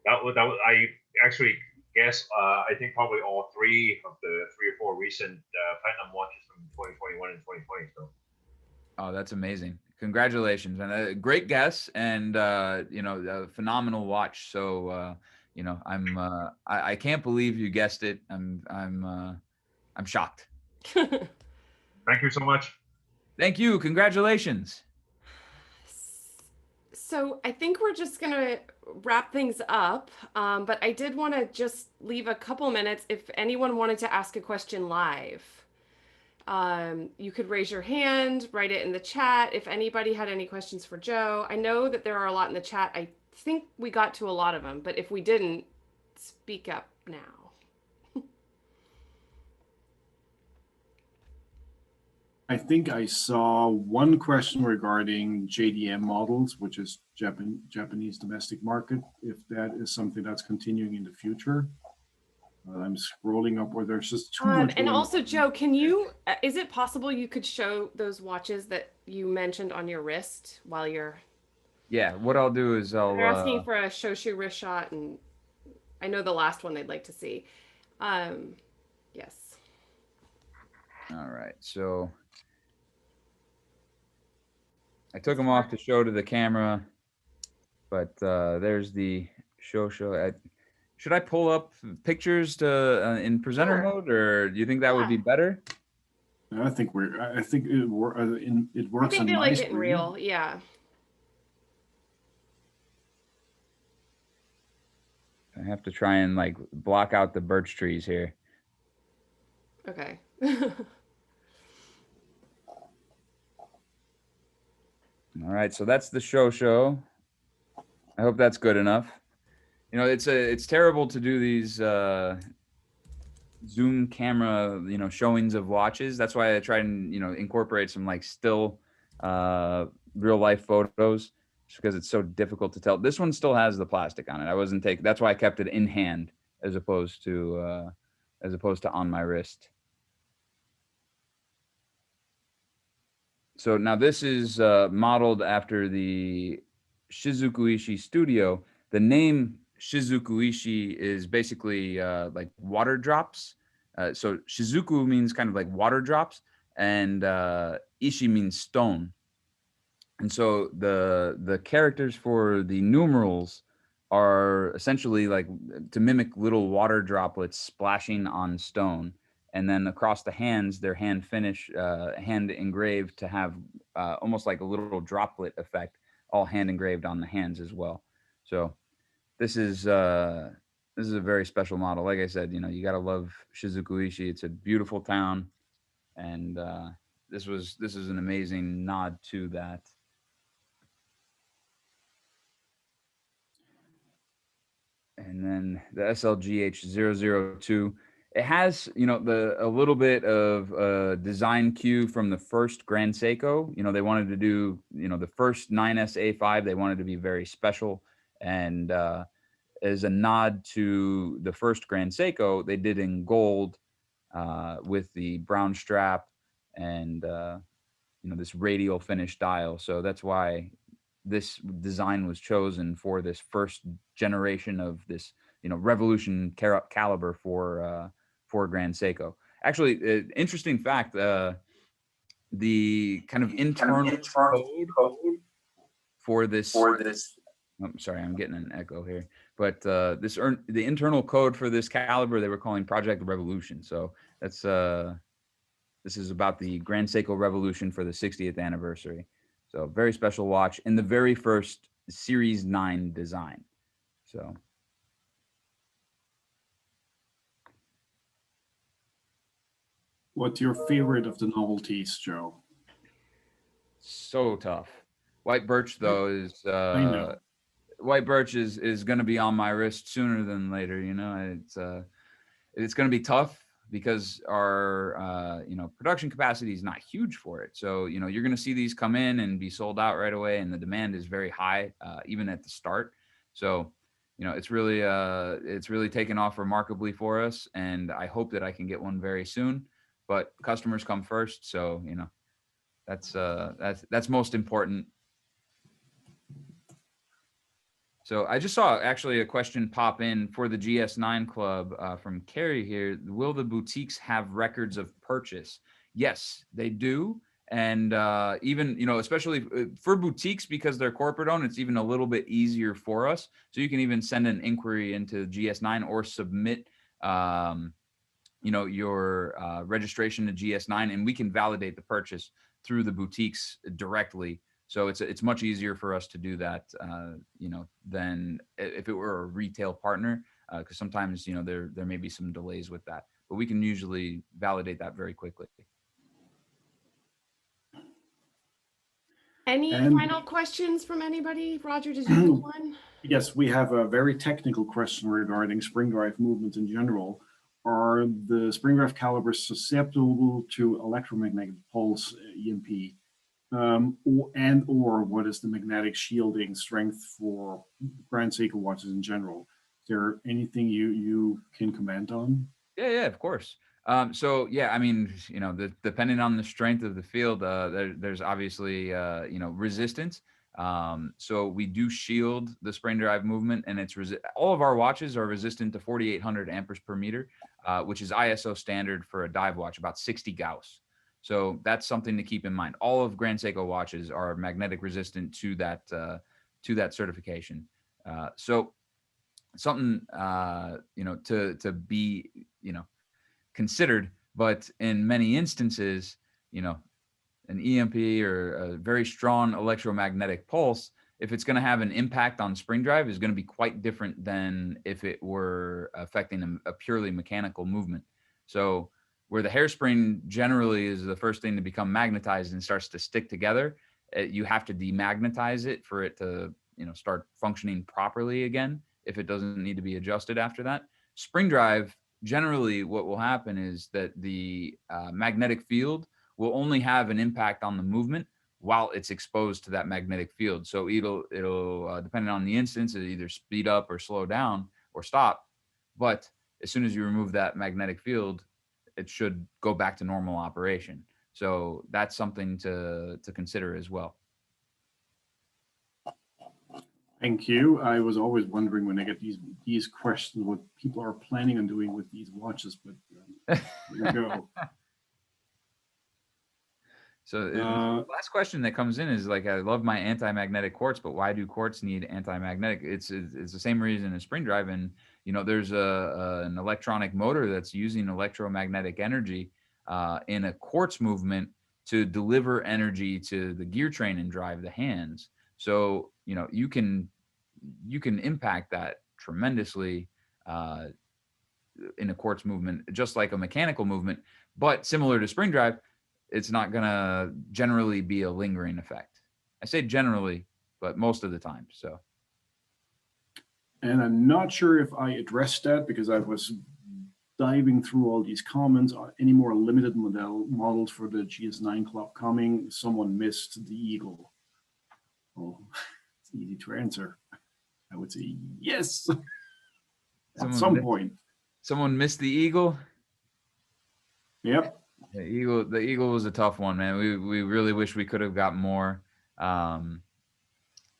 That was I actually guess I think probably all 3 of the 3 or 4 recent platinum watches from 2021 and 2020. So. Oh, that's amazing. Congratulations, and a great guess, and a phenomenal watch. So I can't believe you guessed it. I'm shocked. Thank you so much. Thank you. Congratulations. So I think we're just gonna wrap things up, but I did want to just leave a couple minutes if anyone wanted to ask a question live. You could raise your hand, write it in the chat. If anybody had any questions for Joe, I know that there are a lot in the chat. I think we got to a lot of them, but if we didn't, speak up now. I think I saw one question regarding JDM models, which is Japanese domestic market, if that is something that's continuing in the future. I'm scrolling up where there's just too much. And also, Joe, is it possible you could show those watches that you mentioned on your wrist while you're... Yeah, what I'll do is They're asking for a Shoshu wrist shot, and I know the last one they'd like to see. Yes. All right, so I took them off to show to the camera, but there's the Shoshu. Should I pull up pictures to in presenter mode, or do you think that would be better? I think it works. I think they like it in real, yeah. I have to try and like block out the birch trees here. Okay. All right, so that's the show. I hope that's good enough. You know, it's terrible to do these Zoom camera, showings of watches. That's why I try and, incorporate some like still real life photos, just because it's so difficult to tell. This one still has the plastic on it. That's why I kept it in hand as opposed to on my wrist. So now this is modeled after the Shizuku-ishi studio. The name Shizuku-ishi is basically like water drops. So Shizuku means kind of like water drops, and ishi means stone. And so the characters for the numerals are essentially like to mimic little water droplets splashing on stone. And then across the hands, they're hand engraved to have almost like a little droplet effect, all hand engraved on the hands as well. So this is a very special model. Like I said, you gotta love Shizuku-ishi. It's a beautiful town, and this is an amazing nod to that. And then the SLGH002, it has, you know, a little bit of design cue from the first Grand Seiko. You know, they wanted to do, you know, the first 9SA5, they wanted to be very special. And as a nod to the first Grand Seiko, they did in gold with the brown strap and, you know, this radial finish dial. So that's why this design was chosen for this first generation of this, you know, revolution caliber for Grand Seiko. Actually, interesting fact, the kind of internal code for this. I'm sorry, I'm getting an echo here. But the internal code for this caliber they were calling Project Revolution. So that's this is about the Grand Seiko Revolution for the 60th anniversary. So very special watch in the very first Series 9 design. So. What's your favorite of the novelties, Joe? So tough. White birch though is I know. white birch is going to be on my wrist sooner than later. You know, it's going to be tough because our you know, production capacity is not huge for it. So, you know, you're going to see these come in and be sold out right away, and the demand is very high even at the start. So, you know, it's really taken off remarkably for us, and I hope that I can get one very soon. But customers come first, so, you know, that's most important. So I just saw actually a question pop in for the GS9 Club from Carrie here. Will the boutiques have records of purchase? Yes, they do. And even, you know, especially for boutiques, because they're corporate owned, it's even a little bit easier for us. So you can even send an inquiry into GS9 or submit, you know, your registration to GS9, and we can validate the purchase through the boutiques directly. So it's much easier for us to do that, you know, than if it were a retail partner, because sometimes, you know, there may be some delays with that, but we can usually validate that very quickly. Any final questions from anybody? Roger, did you pull one? Yes, we have a very technical question regarding spring drive movement in general. Are the spring drive calibers susceptible to electromagnetic pulse EMP? Or what is the magnetic shielding strength for Grand Seiko watches in general? Is there anything you can comment on? Yeah, of course. So yeah, I mean, you know, depending on the strength of the field, there's obviously you know, resistance. So we do shield the spring drive movement, and all of our watches are resistant to 4,800 amperes per meter, which is ISO standard for a dive watch, about 60 Gauss. So that's something to keep in mind. All of Grand Seiko watches are magnetic resistant to that certification. So something you know, to be, you know, considered. But in many instances, you know, an EMP or a very strong electromagnetic pulse, if it's going to have an impact on spring drive, is going to be quite different than if it were affecting a purely mechanical movement. So where the hairspring generally is the first thing to become magnetized and starts to stick together, you have to demagnetize it for it to, you know, start functioning properly again, if it doesn't need to be adjusted after that. Spring drive, generally what will happen is that the magnetic field will only have an impact on the movement while it's exposed to that magnetic field. So it'll depending on the instance, it'll either speed up or slow down or stop. But as soon as you remove that magnetic field, it should go back to normal operation. So that's something to consider as well. Thank you. I was always wondering when I get these questions what people are planning on doing with these watches, but here we go. So the last question that comes in is like, I love my anti-magnetic quartz, but why do quartz need anti-magnetic? It's the same reason as spring drive. And, you know, there's an electronic motor that's using electromagnetic energy in a quartz movement to deliver energy to the gear train and drive the hands. So, you know, you can impact that tremendously in a quartz movement, just like a mechanical movement. But similar to spring drive, it's not gonna generally be a lingering effect. I say generally, but most of the time. So. And I'm not sure if I addressed that because I was diving through all these comments. Are any more limited models for the GS9 Club coming? Someone missed the Eagle. Oh, it's easy to answer. I would say yes. At some point. Someone missed the Eagle. Yep. The Eagle was a tough one, man. We really wish we could have got more.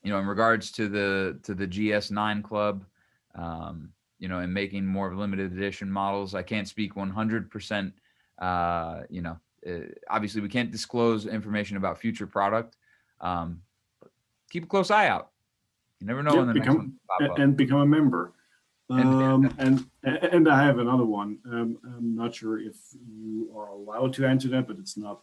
You know, in regards to the GS9 Club, you know, and making more limited edition models, I can't speak 100%. You know, obviously we can't disclose information about future product. But keep a close eye out. You never know when the next one will pop up. And become a member. And I have another one. I'm not sure if you are allowed to answer that, but it's not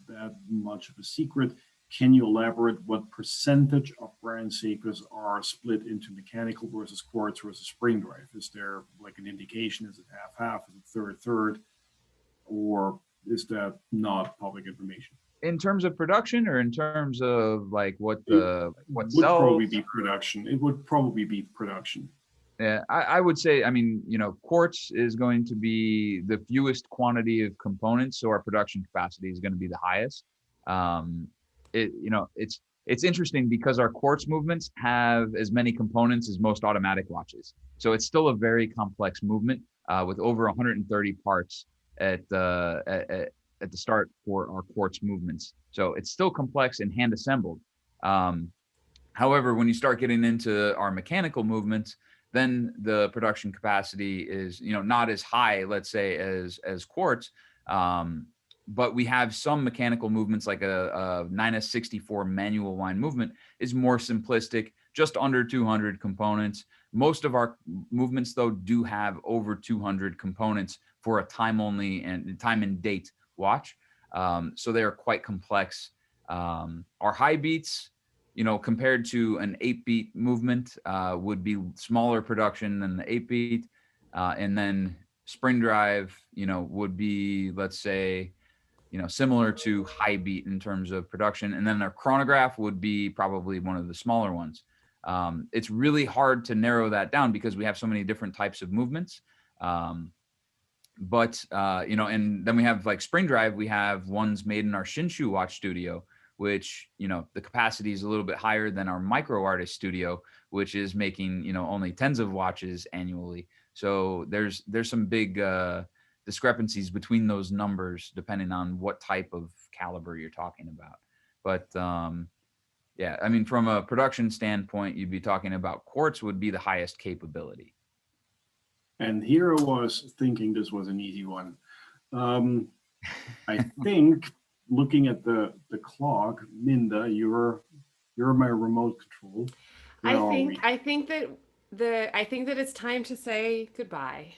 that much of a secret. Can you elaborate what percentage of brand Seikos are split into mechanical versus quartz versus spring drive? Is there like an indication? Is it half-half? Is it third? Or is that not public information? In terms of production, or in terms of like what sells? Probably be production. It would probably be production. Yeah, I would say, I mean, you know, quartz is going to be the fewest quantity of components, so our production capacity is going to be the highest. You know, it's interesting because our quartz movements have as many components as most automatic watches, so it's still a very complex movement with over 130 parts at the start for our quartz movements. So it's still complex and hand assembled. However, when you start getting into our mechanical movements, then the production capacity is, you know, not as high, let's say, as quartz. But we have some mechanical movements, like a 9S64 manual wind movement is more simplistic, just under 200 components. Most of our movements, though, do have over 200 components for a time only and time and date watch. So they are quite complex. Our high beats, you know, compared to an 8-beat movement, would be smaller production than the 8-beat. And then spring drive, you know, would be, let's say, you know, similar to high beat in terms of production. And then our chronograph would be probably one of the smaller ones. It's really hard to narrow that down because we have so many different types of movements. But you know, and then we have like spring drive, we have ones made in our Shinshu watch studio, which, you know, the capacity is a little bit higher than our micro artist studio, which is making, you know, only tens of watches annually. So there's some big discrepancies between those numbers depending on what type of caliber you're talking about. But yeah, I mean, from a production standpoint, you'd be talking about quartz would be the highest capability. And here I was thinking this was an easy one. I think looking at the clock, Minda, you're my remote control. I think that it's time to say goodbye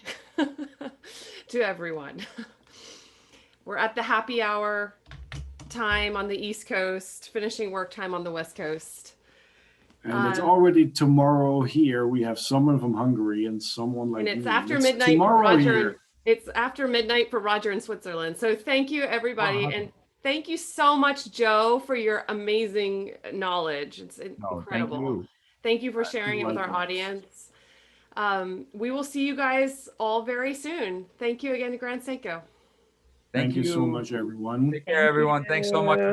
to everyone. We're at the happy hour time on the East Coast, finishing work time on the West Coast. And it's already tomorrow here. We have someone from Hungary and someone like and it's me. after midnight for Roger. It's after midnight for Roger in Switzerland. So thank you, everybody. And thank you so much, Joe, for your amazing knowledge. It's incredible. Thank you for sharing it with our audience. We will see you guys all very soon. Thank you again to Grand Seiko. Thank you so much, everyone. Take care, everyone. Thanks so much.